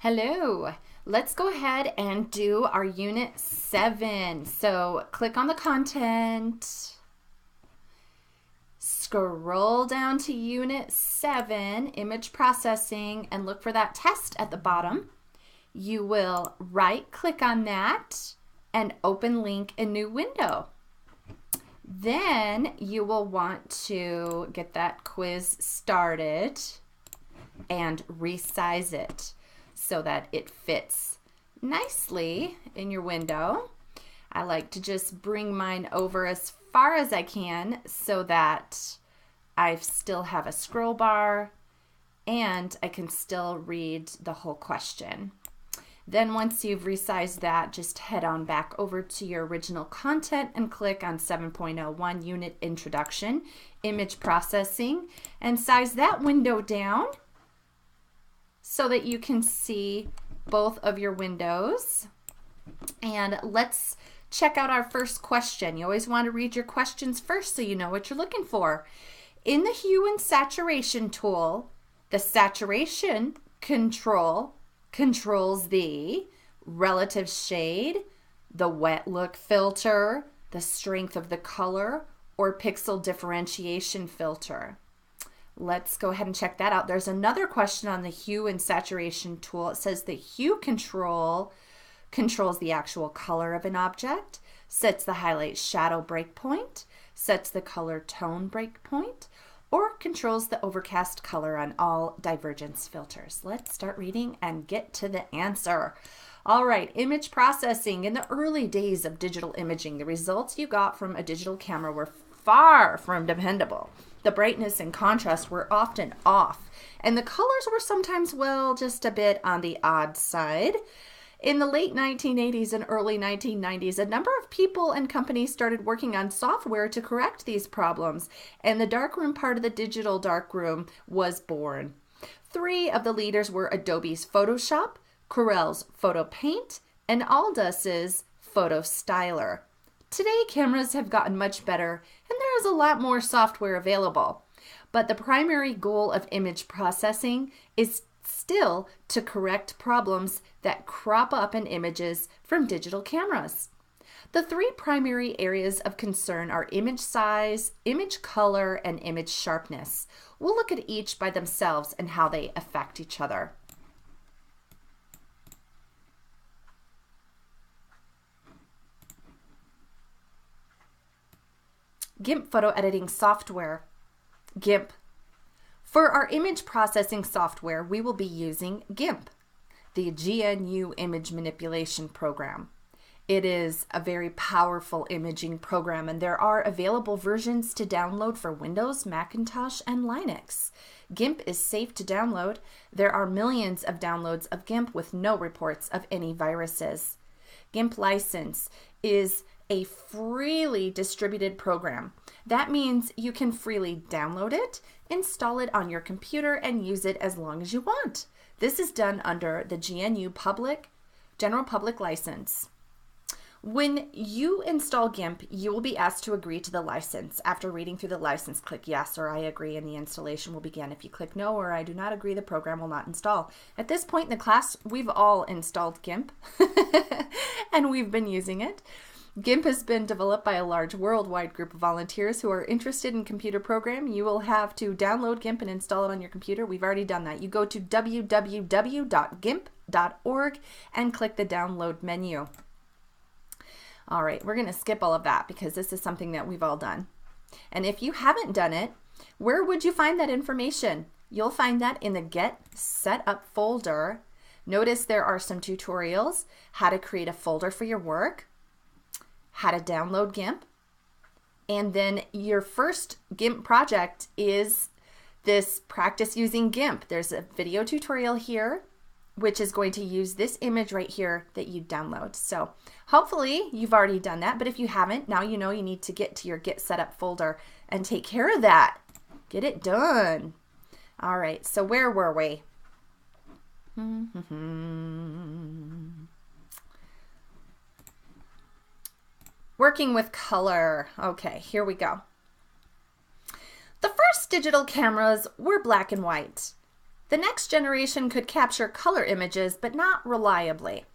Hello, let's go ahead and do our unit 7. So click on the content, scroll down to unit 7, image processing, and look for that test at the bottom. You will right click on that and open link in new window. Then you will want to get that quiz started and resize it so that it fits nicely in your window. I like to just bring mine over as far as I can so that I still have a scroll bar and I can still read the whole question. Then once you've resized that, just head on back over to your original content and click on 7.01 Unit Introduction, Image Processing, and size that window down so that you can see both of your windows. And let's check out our first question. You always want to read your questions first so you know what you're looking for. In the Hue and Saturation tool, the saturation control controls the relative shade, the wet look filter, the strength of the color, or pixel differentiation filter. Let's go ahead and check that out. There's another question on the Hue and Saturation tool. It says the Hue control controls the actual color of an object, sets the highlight shadow breakpoint, sets the color tone breakpoint, or controls the overcast color on all divergence filters. Let's start reading and get to the answer. All right, image processing. In the early days of digital imaging, the results you got from a digital camera were far from dependable. The brightness and contrast were often off, and the colors were sometimes, well, just a bit on the odd side. In the late 1980s and early 1990s, a number of people and companies started working on software to correct these problems, and the darkroom part of the digital darkroom was born. 3 of the leaders were Adobe's Photoshop, Corel's Photo Paint, and Aldus's Photo Styler. Today, cameras have gotten much better, and there is a lot more software available. But the primary goal of image processing is still to correct problems that crop up in images from digital cameras. The 3 primary areas of concern are image size, image color, and image sharpness. We'll look at each by themselves and how they affect each other. GIMP photo editing software. GIMP. For our image processing software, we will be using GIMP, the GNU image manipulation program. It is a very powerful imaging program, and there are available versions to download for Windows, Macintosh, and Linux. GIMP is safe to download. There are millions of downloads of GIMP with no reports of any viruses. GIMP license is a freely distributed program. That means you can freely download it, install it on your computer, and use it as long as you want. This is done under the GNU General Public License. When you install GIMP, you will be asked to agree to the license. After reading through the license, click yes or I agree and the installation will begin. If you click no or I do not agree, the program will not install. At this point in the class, we've all installed GIMP and we've been using it. GIMP has been developed by a large worldwide group of volunteers who are interested in computer programming. You will have to download GIMP and install it on your computer. We've already done that. You go to www.gimp.org and click the download menu. All right, we're going to skip all of that because this is something that we've all done. And if you haven't done it, where would you find that information? You'll find that in the Get Set Up folder. Notice there are some tutorials, how to create a folder for your work, how to download GIMP, and then your first GIMP project is this practice using GIMP. There's a video tutorial here which is going to use this image right here that you download. So hopefully you've already done that, but if you haven't, now you know you need to get to your Get Set Up folder and take care of that. Get it done. All right, so where were we? Working with color. Okay, here we go. The first digital cameras were black and white. The next generation could capture color images, but not reliably.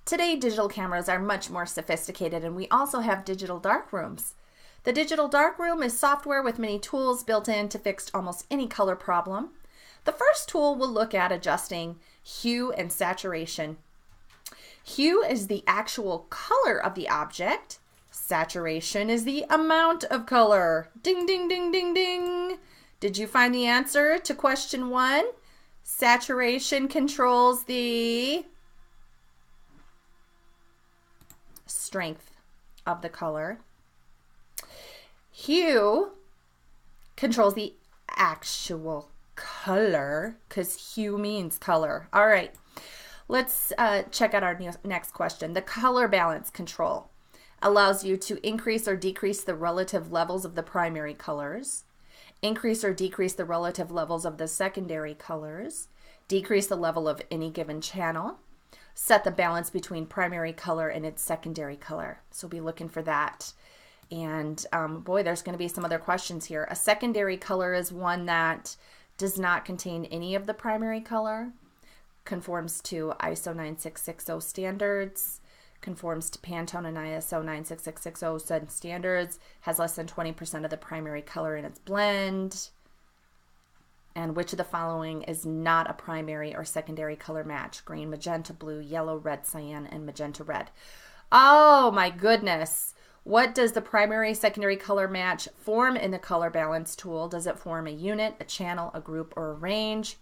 Today, digital cameras are much more sophisticated, and we also have digital darkrooms. The digital darkroom is software with many tools built in to fix almost any color problem. The first tool will look at adjusting hue and saturation. Hue is the actual color of the object. Saturation is the amount of color. Ding, ding, ding, ding, ding. Did you find the answer to question 1? Saturation controls the strength of the color. Hue controls the actual color, because hue means color. All right, let's check out our next question. The color balance control allows you to increase or decrease the relative levels of the primary colors, increase or decrease the relative levels of the secondary colors, decrease the level of any given channel, set the balance between primary color and its secondary color. So be looking for that. And boy, there's going to be some other questions here. A secondary color is one that does not contain any of the primary color, conforms to ISO 9660 standards, conforms to Pantone and ISO 96660 standards, has less than 20% of the primary color in its blend. And which of the following is not a primary or secondary color match? Green, magenta, blue, yellow, red, cyan, and magenta red. Oh my goodness. What does the primary, secondary color match form in the color balance tool? Does it form a unit, a channel, a group, or a range?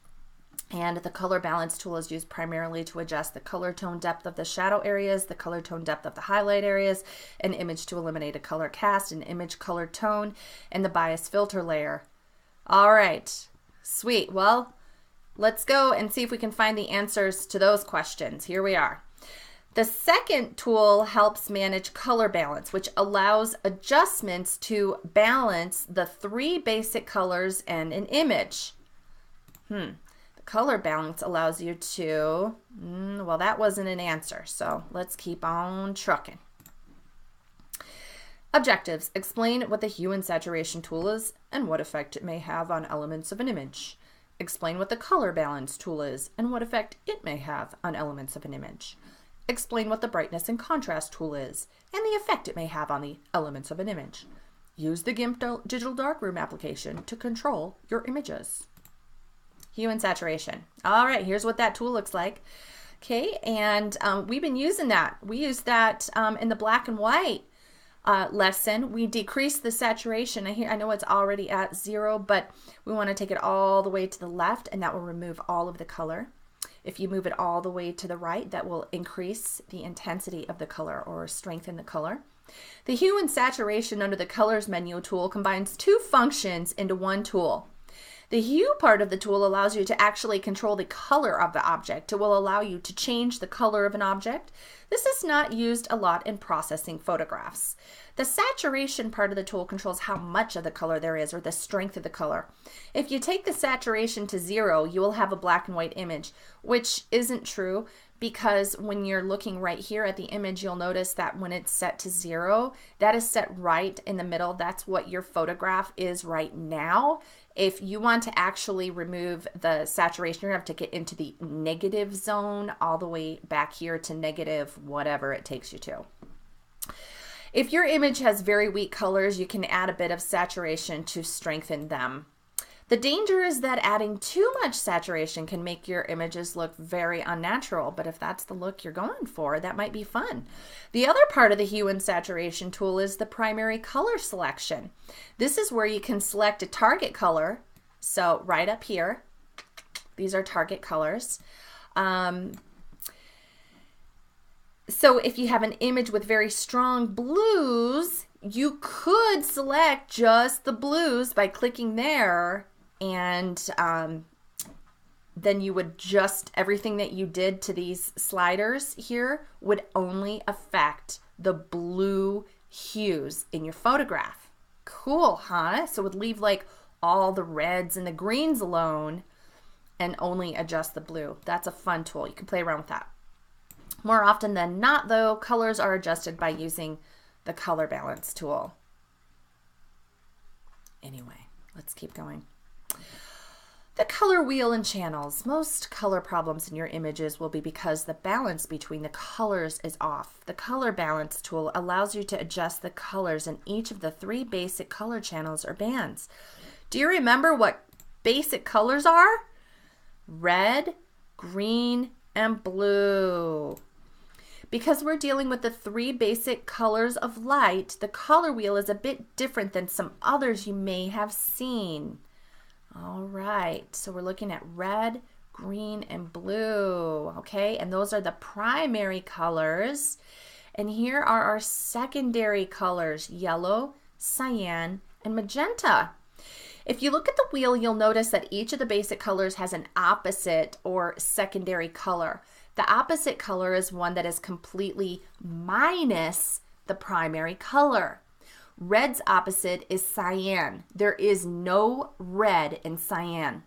And the color balance tool is used primarily to adjust the color tone depth of the shadow areas, the color tone depth of the highlight areas, an image to eliminate a color cast, an image color tone, and the bias filter layer. All right, sweet. Well, let's go and see if we can find the answers to those questions. Here we are. The second tool helps manage color balance, which allows adjustments to balance the 3 basic colors and an image. The color balance allows you to, well, that wasn't an answer, so let's keep on trucking. Objectives. Explain what the hue and saturation tool is and what effect it may have on elements of an image. Explain what the color balance tool is and what effect it may have on elements of an image. Explain what the brightness and contrast tool is and the effect it may have on the elements of an image. Use the GIMP Digital Darkroom application to control your images. Hue and saturation. All right, here's what that tool looks like. Okay, and we've been using that. We used that in the black and white lesson. We decreased the saturation. I know it's already at 0, but we want to take it all the way to the left, and that will remove all of the color. If you move it all the way to the right, that will increase the intensity of the color or strengthen the color. The hue and saturation under the colors menu tool combines 2 functions into one tool. The hue part of the tool allows you to actually control the color of the object. It will allow you to change the color of an object. This is not used a lot in processing photographs. The saturation part of the tool controls how much of the color there is, or the strength of the color. If you take the saturation to 0, you will have a black and white image, which isn't true, because when you're looking right here at the image, you'll notice that when it's set to 0, that is set right in the middle. That's what your photograph is right now. If you want to actually remove the saturation, you're going to have to get into the negative zone all the way back here to negative whatever it takes you to. If your image has very weak colors, you can add a bit of saturation to strengthen them. The danger is that adding too much saturation can make your images look very unnatural, but if that's the look you're going for, that might be fun. The other part of the hue and saturation tool is the primary color selection. This is where you can select a target color. So right up here, these are target colors. So if you have an image with very strong blues, you could select just the blues by clicking there, and then you would just, everything that you did to these sliders here would only affect the blue hues in your photograph. Cool, huh? So it would leave like all the reds and the greens alone and only adjust the blue. That's a fun tool. You can play around with that. More often than not, though, colors are adjusted by using the color balance tool. Anyway, let's keep going. The color wheel and channels. Most color problems in your images will be because the balance between the colors is off. The color balance tool allows you to adjust the colors in each of the 3 basic color channels or bands. Do you remember what basic colors are? Red, green, and blue. Because we're dealing with the 3 basic colors of light, the color wheel is a bit different than some others you may have seen. All right, so we're looking at red, green, and blue, okay? And those are the primary colors. And here are our secondary colors, yellow, cyan, and magenta. If you look at the wheel, you'll notice that each of the basic colors has an opposite or secondary color. The opposite color is one that is completely minus the primary color. Red's opposite is cyan. There is no red in cyan.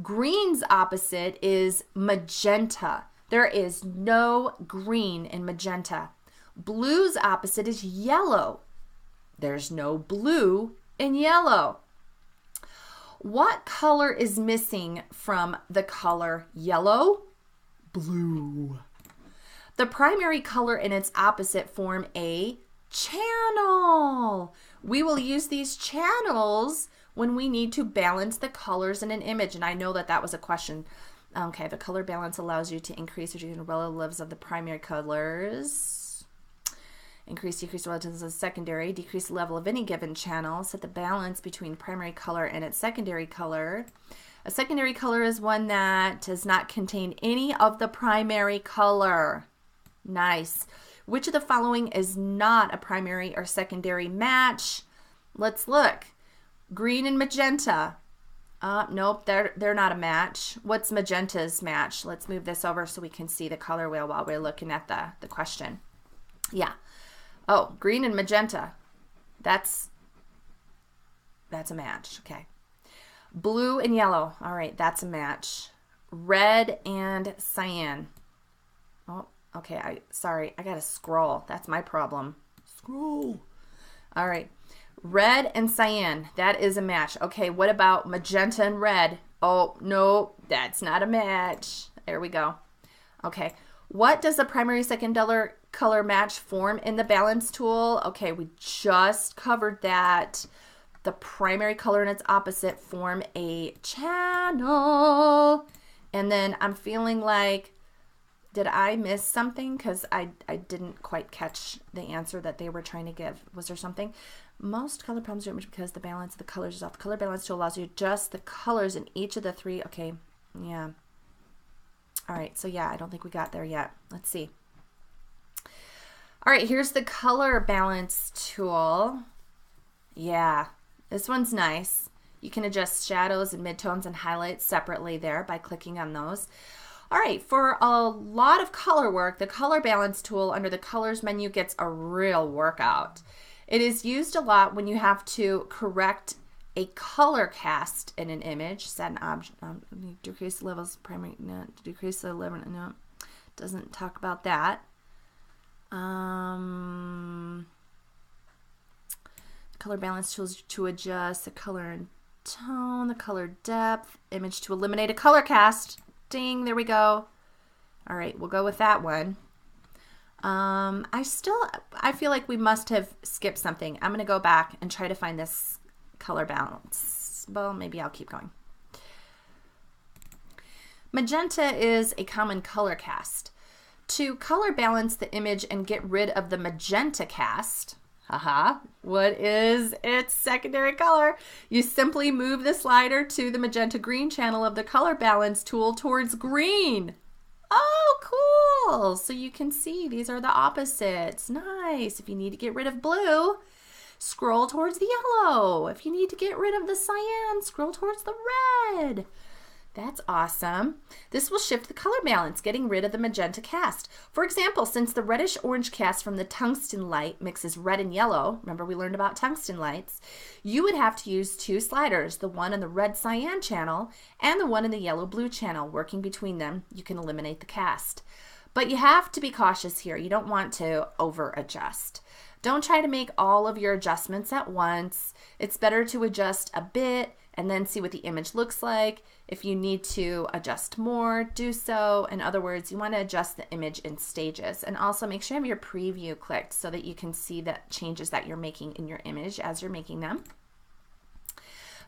Green's opposite is magenta. There is no green in magenta. Blue's opposite is yellow. There's no blue in yellow. What color is missing from the color yellow? Blue. The primary color and its opposite form a channel. We will use these channels when we need to balance the colors in an image. And I know that that was a question. Okay, the color balance allows you to increase or decrease the relatives of the primary colors. Increase, decrease the relatives of the secondary. Decrease the level of any given channel. Set the balance between primary color and its secondary color. A secondary color is one that does not contain any of the primary color. Nice. Which of the following is not a primary or secondary match? Let's look. Green and magenta. Nope, they're not a match. What's magenta's match? Let's move this over so we can see the color wheel while we're looking at the question. Yeah. Oh, green and magenta. That's a match. Okay. Blue and yellow. All right, that's a match. Red and cyan. Oh, okay, sorry, I gotta scroll. That's my problem. Scroll. All right, red and cyan, that is a match. Okay, what about magenta and red? Oh, no, that's not a match. There we go. Okay, what does the primary secondary color match form in the balance tool? Okay, we just covered that. The primary color and its opposite form a channel. And then I'm feeling like, did I miss something? Because I didn't quite catch the answer that they were trying to give. Was there something? Most color problems are because the balance of the colors is off. The color balance tool allows you to adjust the colors in each of the 3. Okay, yeah. All right, so yeah, I don't think we got there yet. Let's see. All right, here's the color balance tool. Yeah, this one's nice. You can adjust shadows and midtones and highlights separately there by clicking on those. All right, for a lot of color work, the color balance tool under the colors menu gets a real workout. It is used a lot when you have to correct a color cast in an image. Set an object, decrease the levels, primary, no, decrease the level, no, doesn't talk about that. Color balance tools to adjust the color and tone, the color depth, image to eliminate a color cast. Ding, there we go. All right, we'll go with that one. I feel like we must have skipped something. I'm gonna go back and try to find this color balance. Well, maybe I'll keep going. Magenta is a common color cast. To color balance the image and get rid of the magenta cast, what is its secondary color? You simply move the slider to the magenta green channel of the color balance tool towards green. Oh, cool. So you can see these are the opposites. Nice. If you need to get rid of blue, scroll towards the yellow. If you need to get rid of the cyan, scroll towards the red. That's awesome. This will shift the color balance, getting rid of the magenta cast. For example, since the reddish-orange cast from the tungsten light mixes red and yellow, remember we learned about tungsten lights, you would have to use 2 sliders, the one in the red-cyan channel and the one in the yellow-blue channel. Working between them, you can eliminate the cast. But you have to be cautious here. You don't want to over-adjust. Don't try to make all of your adjustments at once. It's better to adjust a bit and then see what the image looks like. If you need to adjust more, do so. In other words, you want to adjust the image in stages, and also make sure you have your preview clicked so that you can see the changes that you're making in your image as you're making them.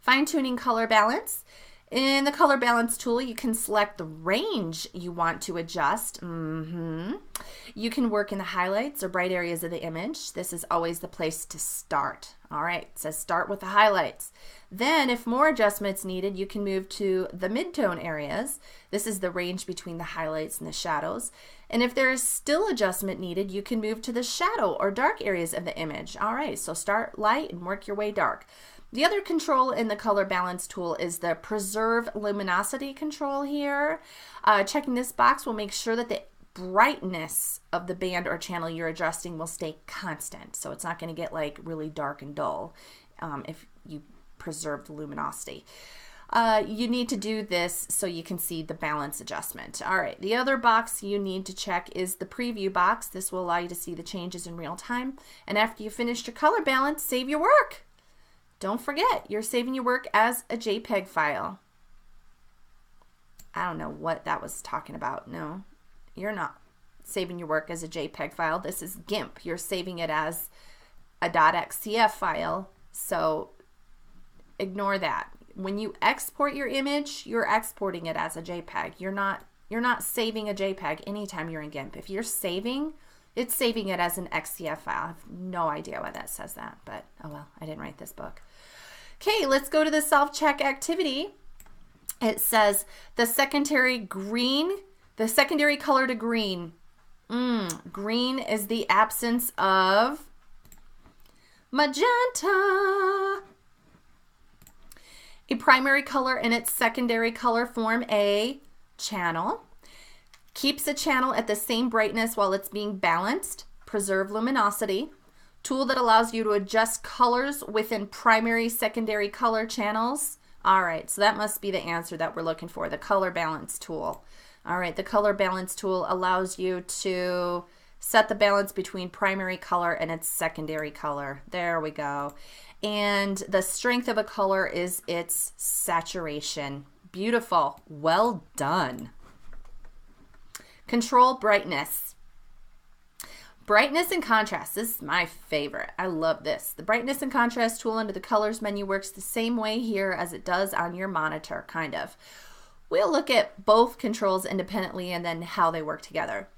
Fine-tuning color balance. In the color balance tool, you can select the range you want to adjust. You can work in the highlights or bright areas of the image. This is always the place to start. All right, it says start with the highlights. Then if more adjustments needed, you can move to the midtone areas. This is the range between the highlights and the shadows. And if there is still adjustment needed, you can move to the shadow or dark areas of the image. All right, so start light and work your way dark. The other control in the color balance tool is the preserve luminosity control here. Checking this box will make sure that the brightness of the band or channel you're adjusting will stay constant. So it's not going to get like really dark and dull if you preserve the luminosity. You need to do this so you can see the balance adjustment. All right, the other box you need to check is the preview box. This will allow you to see the changes in real time. And after you finish your color balance, save your work. Don't forget, you're saving your work as a JPEG file. I don't know what that was talking about. No, you're not saving your work as a JPEG file. This is GIMP. You're saving it as a .xcf file, so ignore that. When you export your image, you're exporting it as a JPEG. You're not saving a JPEG anytime you're in GIMP. If you're saving, it's saving it as an XCF file. I have no idea why that says that, but oh well, I didn't write this book. Okay, let's go to the self-check activity. It says the secondary color to green. Green is the absence of magenta. A primary color in its secondary color form a channel. Keeps a channel at the same brightness while it's being balanced. Preserve luminosity. Tool that allows you to adjust colors within primary, secondary color channels. All right, so that must be the answer that we're looking for, the color balance tool. All right, the color balance tool allows you to set the balance between primary color and its secondary color. There we go. And the strength of a color is its saturation. Beautiful. Well done. Control brightness. Brightness and contrast. This is my favorite. I love this. The brightness and contrast tool under the colors menu works the same way here as it does on your monitor, kind of. We'll look at both controls independently and then how they work together.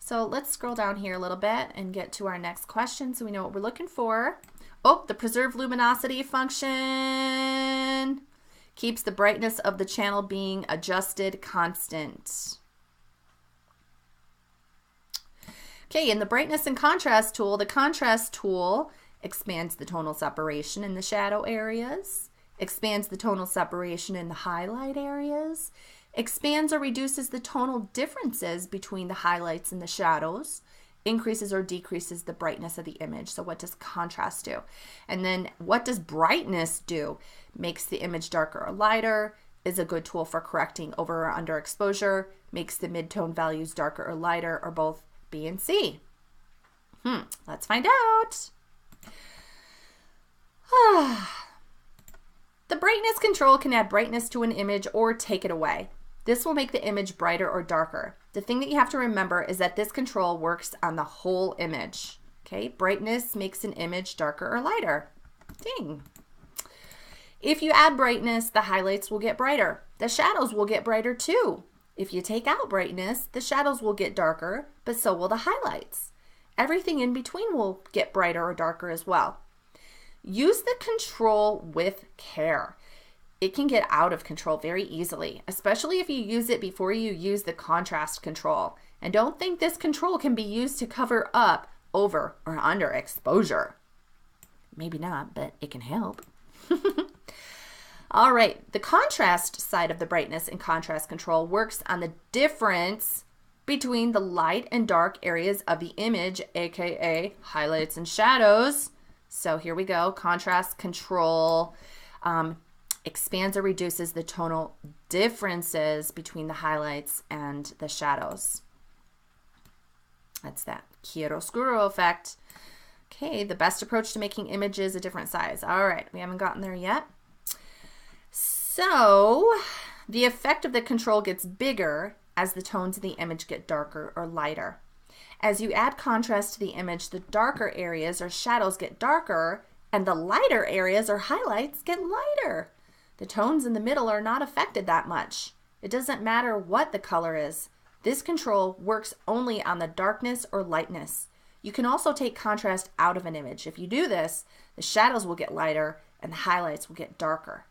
So let's scroll down here a little bit and get to our next question so we know what we're looking for. Oh, the preserve luminosity function keeps the brightness of the channel being adjusted constant. Okay, in the brightness and contrast tool, the contrast tool expands the tonal separation in the shadow areas, expands the tonal separation in the highlight areas, expands or reduces the tonal differences between the highlights and the shadows, increases or decreases the brightness of the image. So what does contrast do? And then what does brightness do? Makes the image darker or lighter, is a good tool for correcting over or under exposure, makes the midtone values darker or lighter, or both B and C. Let's find out. The brightness control can add brightness to an image or take it away. This will make the image brighter or darker. The thing that you have to remember is that this control works on the whole image. Okay, brightness makes an image darker or lighter. Ding. If you add brightness, the highlights will get brighter. The shadows will get brighter too. If you take out brightness, the shadows will get darker, but so will the highlights. Everything in between will get brighter or darker as well. Use the control with care. It can get out of control very easily, especially if you use it before you use the contrast control. And don't think this control can be used to cover up, over, or under exposure. Maybe not, but it can help. All right, the contrast side of the brightness and contrast control works on the difference between the light and dark areas of the image, aka highlights and shadows. So here we go, contrast control expands or reduces the tonal differences between the highlights and the shadows. That's that chiaroscuro effect. Okay, the best approach to making images a different size. All right, we haven't gotten there yet. So the effect of the control gets bigger as the tones in the image get darker or lighter. As you add contrast to the image, the darker areas or shadows get darker and the lighter areas or highlights get lighter. The tones in the middle are not affected that much. It doesn't matter what the color is. This control works only on the darkness or lightness. You can also take contrast out of an image. If you do this, the shadows will get lighter and the highlights will get darker.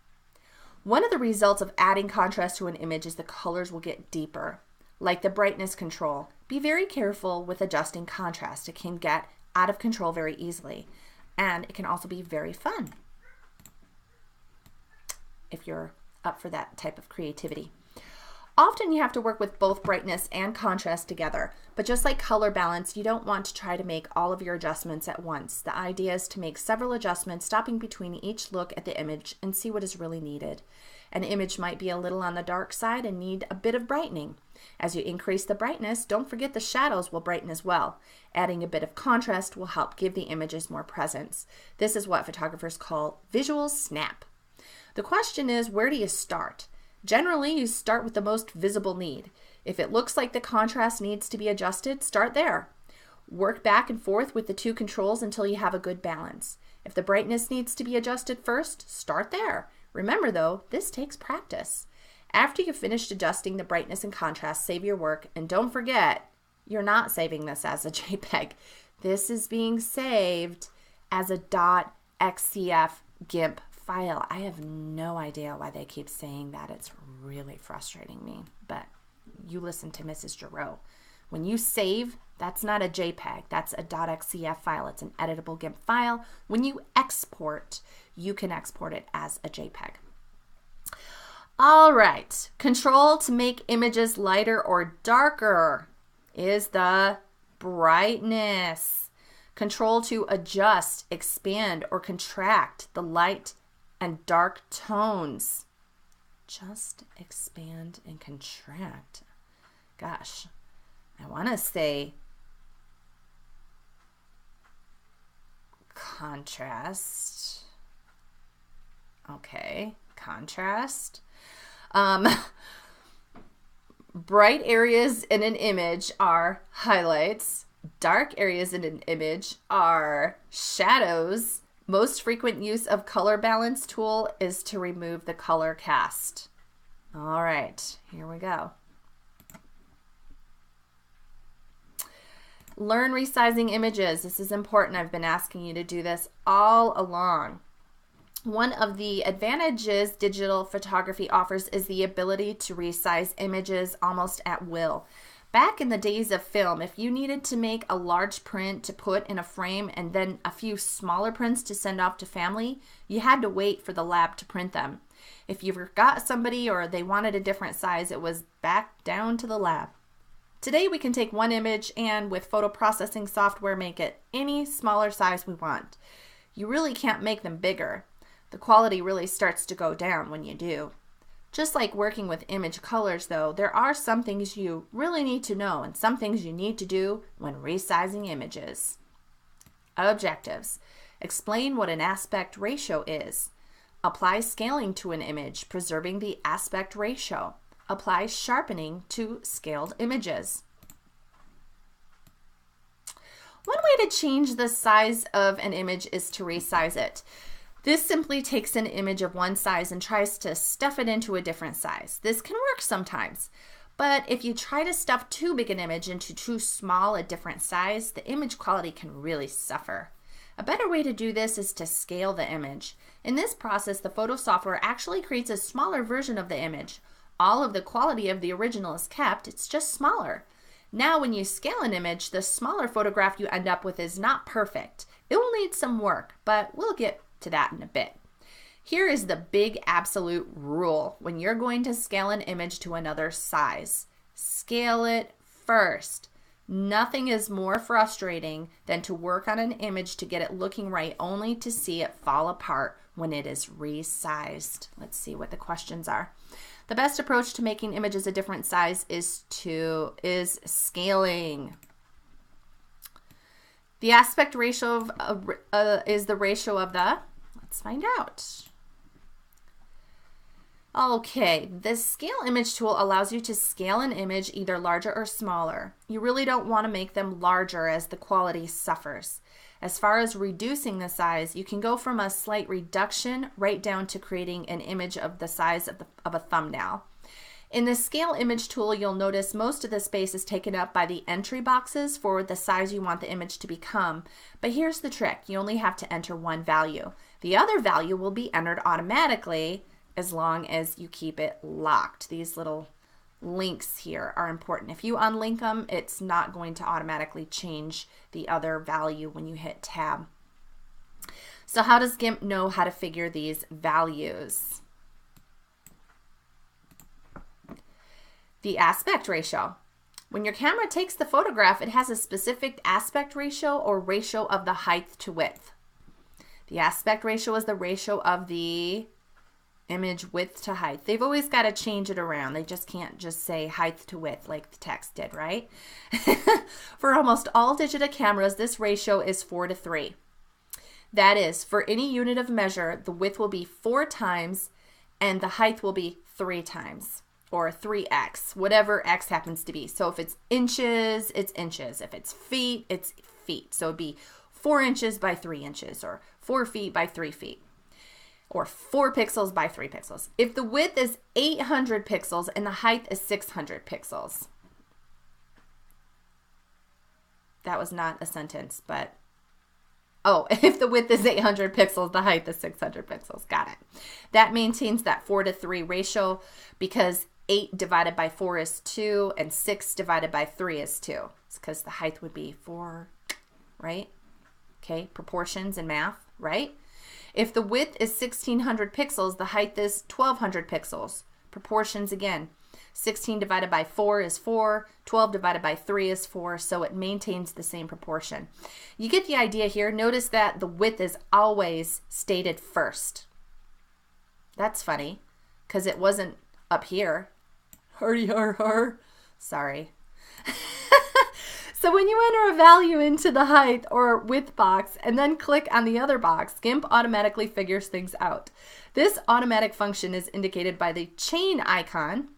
One of the results of adding contrast to an image is the colors will get deeper. Like the brightness control, be very careful with adjusting contrast. It can get out of control very easily, and it can also be very fun if you're up for that type of creativity. Often you have to work with both brightness and contrast together, but just like color balance, you don't want to try to make all of your adjustments at once. The idea is to make several adjustments, stopping between each look at the image and see what is really needed. An image might be a little on the dark side and need a bit of brightening. As you increase the brightness, don't forget the shadows will brighten as well. Adding a bit of contrast will help give the images more presence. This is what photographers call visual snap. The question is, where do you start? Generally, you start with the most visible need. If it looks like the contrast needs to be adjusted, start there. Work back and forth with the two controls until you have a good balance. If the brightness needs to be adjusted first, start there. Remember though, this takes practice. After you've finished adjusting the brightness and contrast, save your work, and don't forget, you're not saving this as a JPEG. This is being saved as a .xcf GIMP file. I have no idea why they keep saying that. It's really frustrating me, but you listen to Mrs. Girot. When you save, that's not a JPEG, that's a .xcf file. It's an editable GIMP file. When you export, you can export it as a JPEG. All right, control to make images lighter or darker is the brightness. Control to adjust, expand, or contract the light and dark tones. Just expand and contract. Gosh, I want to say contrast. Okay, contrast. Bright areas in an image are highlights. Dark areas in an image are shadows. Most frequent use of color balance tool is to remove the color cast. All right, here we go. Learn resizing images. This is important. I've been asking you to do this all along. One of the advantages digital photography offers is the ability to resize images almost at will. Back in the days of film, if you needed to make a large print to put in a frame and then a few smaller prints to send off to family, you had to wait for the lab to print them. If you forgot somebody or they wanted a different size, it was back down to the lab. Today we can take one image and with photo processing software make it any smaller size we want. You really can't make them bigger. The quality really starts to go down when you do. Just like working with image colors though, there are some things you really need to know and some things you need to do when resizing images. Objectives. Explain what an aspect ratio is. Apply scaling to an image, preserving the aspect ratio. Apply sharpening to scaled images. One way to change the size of an image is to resize it. This simply takes an image of one size and tries to stuff it into a different size. This can work sometimes, but if you try to stuff too big an image into too small a different size, the image quality can really suffer. A better way to do this is to scale the image. In this process, the photo software actually creates a smaller version of the image. All of the quality of the original is kept, it's just smaller. Now when you scale an image, the smaller photograph you end up with is not perfect. It will need some work, but we'll get to that in a bit. Here is the big absolute rule when you're going to scale an image to another size. Scale it first. Nothing is more frustrating than to work on an image to get it looking right only to see it fall apart when it is resized. Let's see what the questions are. The best approach to making images a different size is scaling. The aspect ratio is the ratio of the, let's find out. Okay, the scale image tool allows you to scale an image either larger or smaller. You really don't want to make them larger as the quality suffers. As far as reducing the size, you can go from a slight reduction right down to creating an image of the size of a thumbnail. In the scale image tool, you'll notice most of the space is taken up by the entry boxes for the size you want the image to become. But here's the trick. You only have to enter one value. The other value will be entered automatically as long as you keep it locked. These little links here are important. If you unlink them, it's not going to automatically change the other value when you hit tab. So how does GIMP know how to figure these values? The aspect ratio. When your camera takes the photograph, it has a specific aspect ratio or ratio of the height to width. The aspect ratio is the ratio of the image width to height. They've always got to change it around. They just can't just say height to width like the text did, right? For almost all digital cameras, this ratio is 4:3. That is, for any unit of measure, the width will be 4 times and the height will be 3 times, or 3x, whatever x happens to be. So if it's inches, it's inches. If it's feet, it's feet. So it'd be 4 inches by 3 inches, or 4 feet by 3 feet. Or 4 pixels by 3 pixels. If the width is 800 pixels and the height is 600 pixels. That was not a sentence, but oh, if the width is 800 pixels, the height is 600 pixels. Got it. That maintains that 4:3 ratio because 8 divided by 4 is 2 and 6 divided by 3 is 2. It's because the height would be 4, right? Okay, proportions in math, right? If the width is 1600 pixels, the height is 1200 pixels. Proportions again. 16 divided by 4 is 4. 12 divided by 3 is 4. So it maintains the same proportion. You get the idea here. Notice that the width is always stated first. That's funny because it wasn't up here. Hardy har har. Sorry. So when you enter a value into the height or width box and then click on the other box, GIMP automatically figures things out. This automatic function is indicated by the chain icon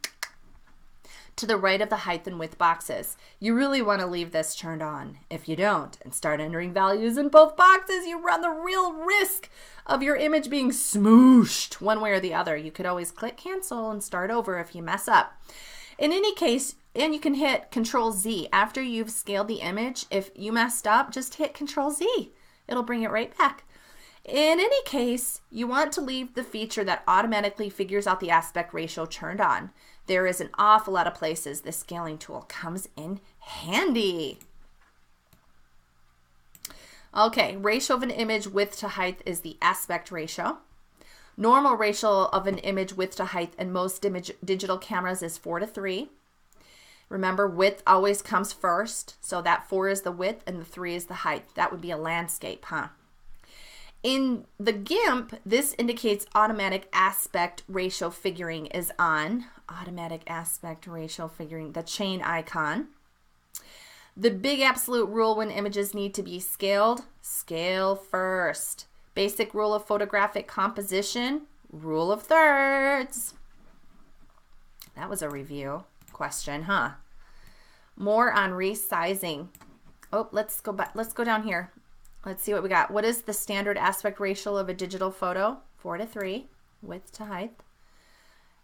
to the right of the height and width boxes. You really want to leave this turned on. If you don't and start entering values in both boxes, you run the real risk of your image being smooshed one way or the other. You could always click cancel and start over if you mess up. In any case, and you can hit Control Z. After you've scaled the image, if you messed up, just hit Control Z. It'll bring it right back. In any case, you want to leave the feature that automatically figures out the aspect ratio turned on. There is an awful lot of places this scaling tool comes in handy. Okay, ratio of an image width to height is the aspect ratio. Normal ratio of an image width to height in most digital cameras is 4:3. Remember, width always comes first, so that 4 is the width and the 3 is the height. That would be a landscape, huh? In the GIMP, this indicates automatic aspect ratio figuring is on. Automatic aspect ratio figuring, the chain icon. The big absolute rule when images need to be scaled, scale first. Basic rule of photographic composition, rule of thirds. That was a review question, huh? More on resizing. Oh, let's go back. Let's go down here. Let's see what we got. What is the standard aspect ratio of a digital photo? 4:3, width to height.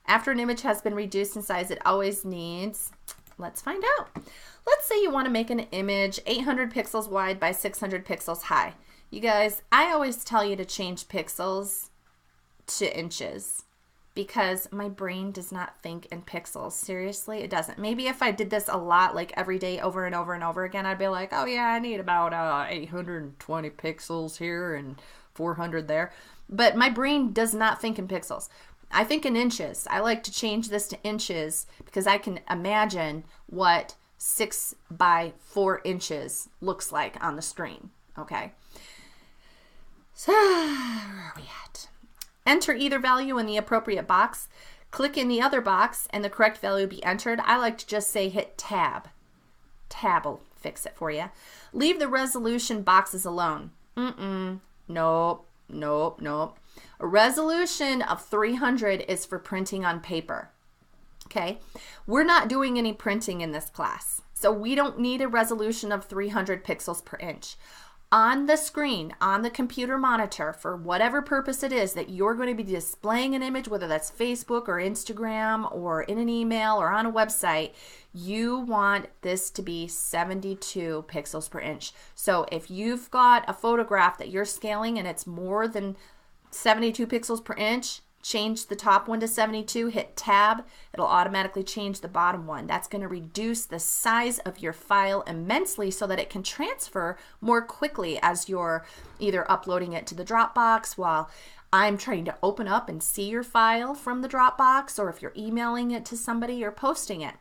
After an image has been reduced in size, it always needs, let's find out. Let's say you want to make an image 800 pixels wide by 600 pixels high. You guys, I always tell you to change pixels to inches because my brain does not think in pixels. Seriously, it doesn't. Maybe if I did this a lot, like every day over and over and over again, I'd be like, oh yeah, I need about 820 pixels here and 400 there. But my brain does not think in pixels. I think in inches. I like to change this to inches because I can imagine what 6 by 4 inches looks like on the screen. Okay. So where are we at? Enter either value in the appropriate box. Click in the other box and the correct value will be entered. I like to just say hit tab. Tab will fix it for you. Leave the resolution boxes alone. Nope, nope, nope. A resolution of 300 is for printing on paper. Okay, we're not doing any printing in this class, so we don't need a resolution of 300 pixels per inch. On the screen, on the computer monitor, for whatever purpose it is that you're going to be displaying an image, whether that's Facebook or Instagram or in an email or on a website, you want this to be 72 pixels per inch. So if you've got a photograph that you're scaling and it's more than 72 pixels per inch, change the top one to 72, hit tab, it'll automatically change the bottom one. That's going to reduce the size of your file immensely so that it can transfer more quickly as you're either uploading it to the Dropbox while I'm trying to open up and see your file from the Dropbox, or if you're emailing it to somebody or posting it.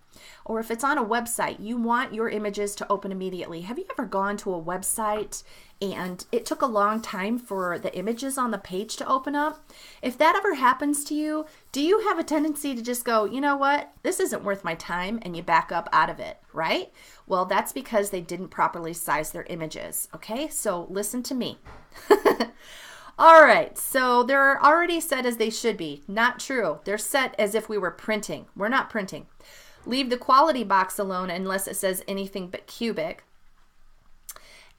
Or if it's on a website, you want your images to open immediately. Have you ever gone to a website and it took a long time for the images on the page to open up? If that ever happens to you, do you have a tendency to just go, you know what, this isn't worth my time, and you back up out of it, right? Well, that's because they didn't properly size their images, okay? So listen to me. All right, so they're already set as they should be. Not true. They're set as if we were printing. We're not printing. Leave the quality box alone unless it says anything but cubic.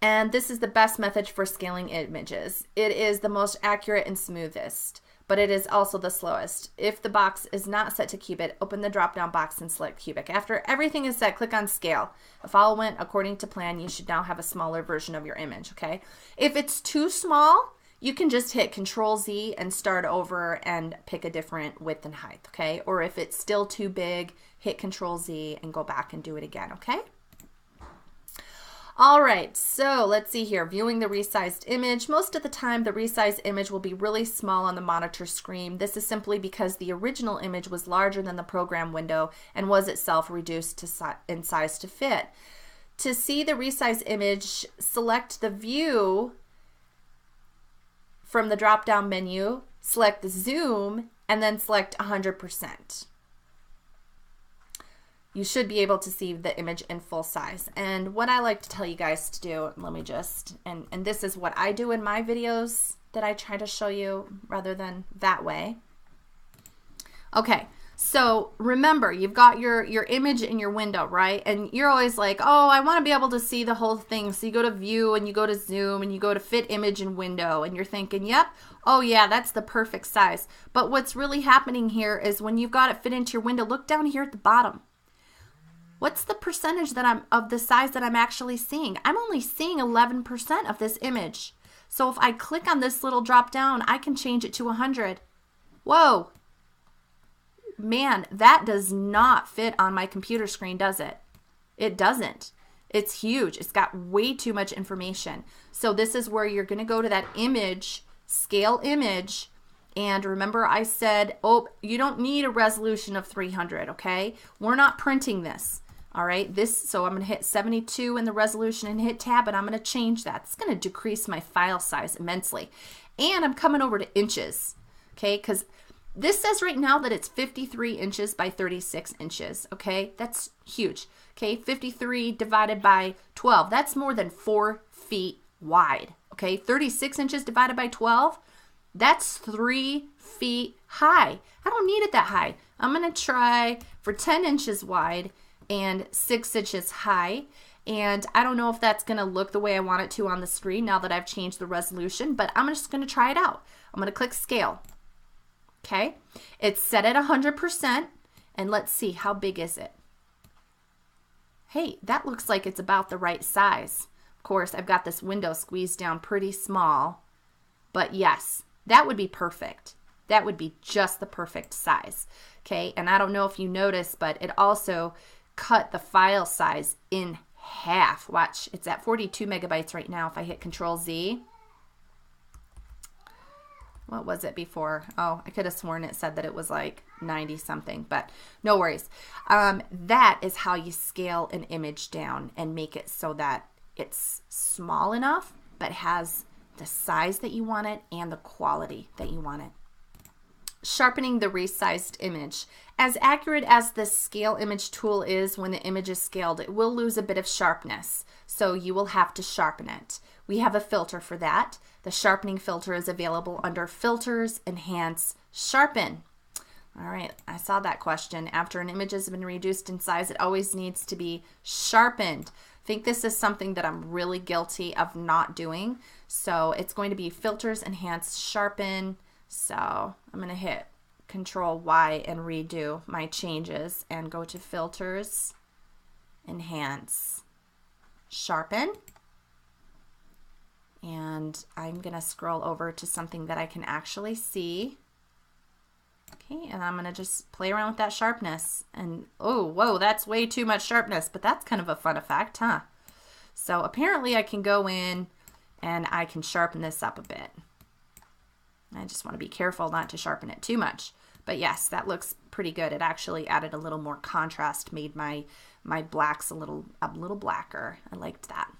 And this is the best method for scaling images. It is the most accurate and smoothest, but it is also the slowest. If the box is not set to cubic, open the drop-down box and select cubic. After everything is set, click on scale. If all went according to plan, you should now have a smaller version of your image, okay? If it's too small, you can just hit Control-Z and start over and pick a different width and height, okay? Or if it's still too big, hit Control-Z and go back and do it again, okay? All right, so let's see here, viewing the resized image. Most of the time, the resized image will be really small on the monitor screen. This is simply because the original image was larger than the program window and was itself reduced in size to fit. To see the resized image, select the view from the drop-down menu, select the zoom, and then select 100%. You should be able to see the image in full size. And what I like to tell you guys to do, let me just, and this is what I do in my videos that I try to show you rather than that way. Okay, so remember, you've got your image in your window, right? And you're always like, oh, I want to be able to see the whole thing. So you go to view and you go to zoom and you go to fit image in window, and you're thinking, yep, oh yeah, that's the perfect size. But what's really happening here is when you've got it fit into your window, look down here at the bottom. What's the percentage that of the size that I'm actually seeing? I'm only seeing 11% of this image. So if I click on this little drop down, I can change it to 100. Whoa. Man, that does not fit on my computer screen, does it? It doesn't. It's huge. It's got way too much information. So this is where you're going to go to that image, scale image, and remember I said, oh, you don't need a resolution of 300, okay? We're not printing this. All right, so I'm going to hit 72 in the resolution and hit tab, and I'm going to change that. It's going to decrease my file size immensely. And I'm coming over to inches, okay, because this says right now that it's 53 inches by 36 inches, okay? That's huge, okay? 53 divided by 12, that's more than 4 feet wide, okay? 36 inches divided by 12, that's 3 feet high. I don't need it that high. I'm going to try for 10 inches wide and 6 inches high. And I don't know if that's going to look the way I want it to on the screen now that I've changed the resolution, but I'm just going to try it out. I'm going to click scale. Okay, it's set at 100%, and let's see, how big is it? Hey, that looks like it's about the right size. Of course, I've got this window squeezed down pretty small, but yes, that would be perfect. That would be just the perfect size. Okay, and I don't know if you noticed, but it also cut the file size in half. Watch, it's at 42 megabytes right now. If I hit Control-Z, what was it before? Oh, I could have sworn it said that it was like 90 something, but no worries. That is how you scale an image down and make it so that it's small enough, but has the size that you want it and the quality that you want it. Sharpening the resized image. As accurate as the scale image tool is when the image is scaled, it will lose a bit of sharpness, so you will have to sharpen it. We have a filter for that. The sharpening filter is available under Filters, Enhance, Sharpen. All right, I saw that question. After an image has been reduced in size, it always needs to be sharpened. I think this is something that I'm really guilty of not doing. So it's going to be Filters, Enhance, Sharpen. So I'm going to hit Control Y and redo my changes and go to Filters, Enhance, Sharpen. And I'm going to scroll over to something that I can actually see. Okay, and I'm going to just play around with that sharpness. And oh, whoa, that's way too much sharpness, but that's kind of a fun effect, huh? So apparently I can go in and I can sharpen this up a bit. I just want to be careful not to sharpen it too much. But yes, that looks pretty good. It actually added a little more contrast, made my blacks a little blacker. I liked that.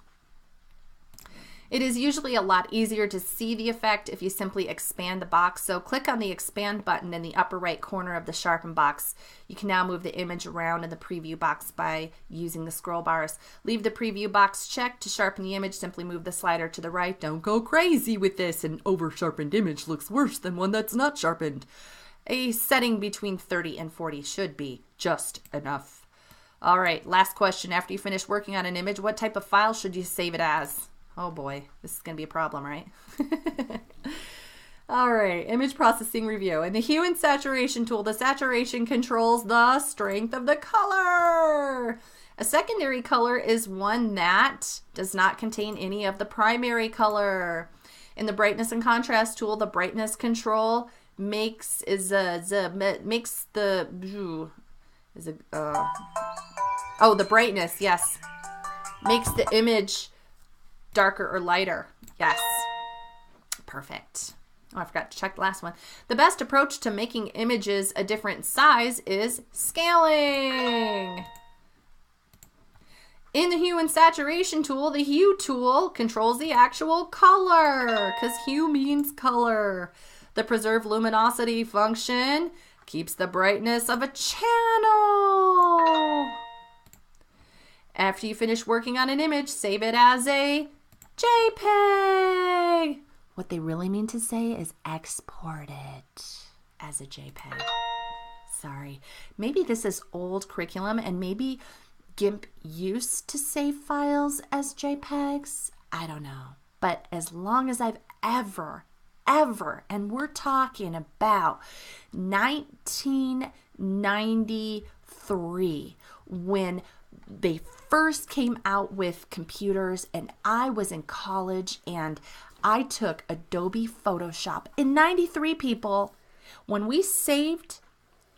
It is usually a lot easier to see the effect if you simply expand the box. So click on the expand button in the upper right corner of the sharpen box. You can now move the image around in the preview box by using the scroll bars. Leave the preview box checked. To sharpen the image, simply move the slider to the right. Don't go crazy with this. An over-sharpened image looks worse than one that's not sharpened. A setting between 30 and 40 should be just enough. All right, last question. After you finish working on an image, what type of file should you save it as? Oh boy, this is going to be a problem, right? All right, image processing review. In the hue and saturation tool, the saturation controls the strength of the color. A secondary color is one that does not contain any of the primary color. In the brightness and contrast tool, the brightness control makes the brightness, yes, makes the image darker or lighter. Yes. Perfect. Oh, I forgot to check the last one. The best approach to making images a different size is scaling. In the hue and saturation tool, the hue tool controls the actual color because hue means color. The preserve luminosity function keeps the brightness of a channel. After you finish working on an image, save it as a JPEG. What they really mean to say is export it as a JPEG. Sorry. Maybe this is old curriculum and maybe GIMP used to save files as JPEGs. I don't know. But as long as I've ever, and we're talking about 1993, when they first came out with computers and I was in college and I took Adobe Photoshop. In 93, people, when we saved,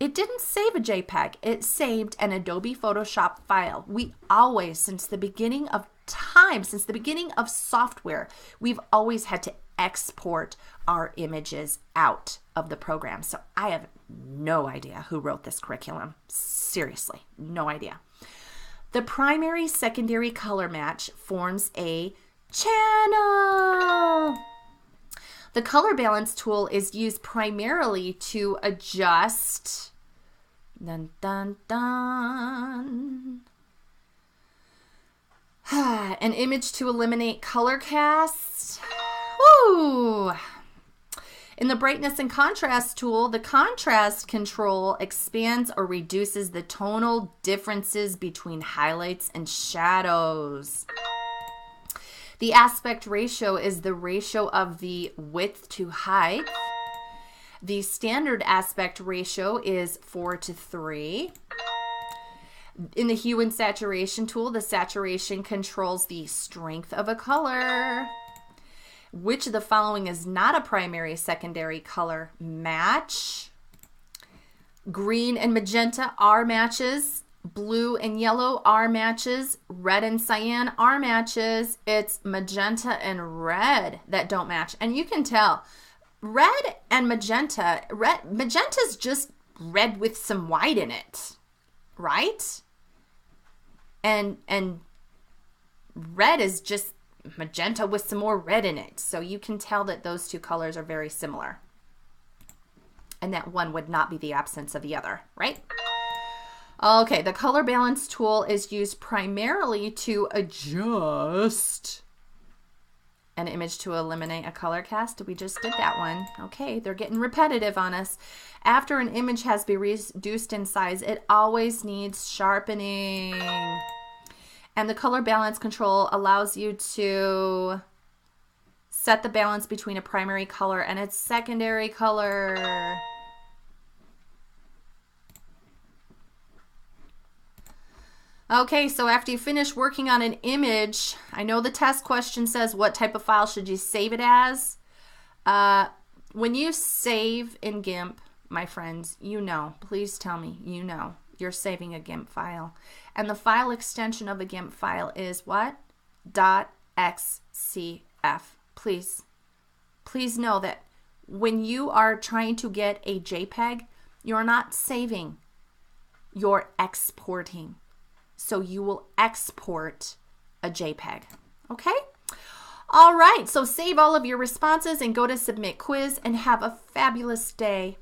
it didn't save a JPEG. It saved an Adobe Photoshop file. We always, since the beginning of time, since the beginning of software, we've always had to export our images out of the program. So I have no idea who wrote this curriculum. Seriously, no idea. The primary secondary color match forms a channel. The color balance tool is used primarily to adjust an image to eliminate color cast. Woo! In the brightness and contrast tool, the contrast control expands or reduces the tonal differences between highlights and shadows. The aspect ratio is the ratio of the width to height. The standard aspect ratio is 4:3. In the hue and saturation tool, the saturation controls the strength of a color. Which of the following is not a primary secondary color match? Green and magenta are matches. Blue and yellow are matches. Red and cyan are matches. It's magenta and red that don't match. And you can tell red and magenta, magenta's just red with some white in it, right? And red is just magenta with some more red in it. So you can tell that those two colors are very similar. and that one would not be the absence of the other, right? Okay, the color balance tool is used primarily to adjust an image to eliminate a color cast. We just did that one. Okay, they're getting repetitive on us. After an image has been reduced in size, it always needs sharpening. And the color balance control allows you to set the balance between a primary color and its secondary color. Okay, so after you finish working on an image, I know the test question says what type of file should you save it as. When you save in GIMP, my friends, you know, please tell me, you know, you're saving a GIMP file. And the file extension of a GIMP file is what? .xcf. Please know that when you are trying to get a JPEG, you're not saving, you're exporting. So you will export a JPEG, okay? All right, so save all of your responses and go to Submit Quiz and have a fabulous day.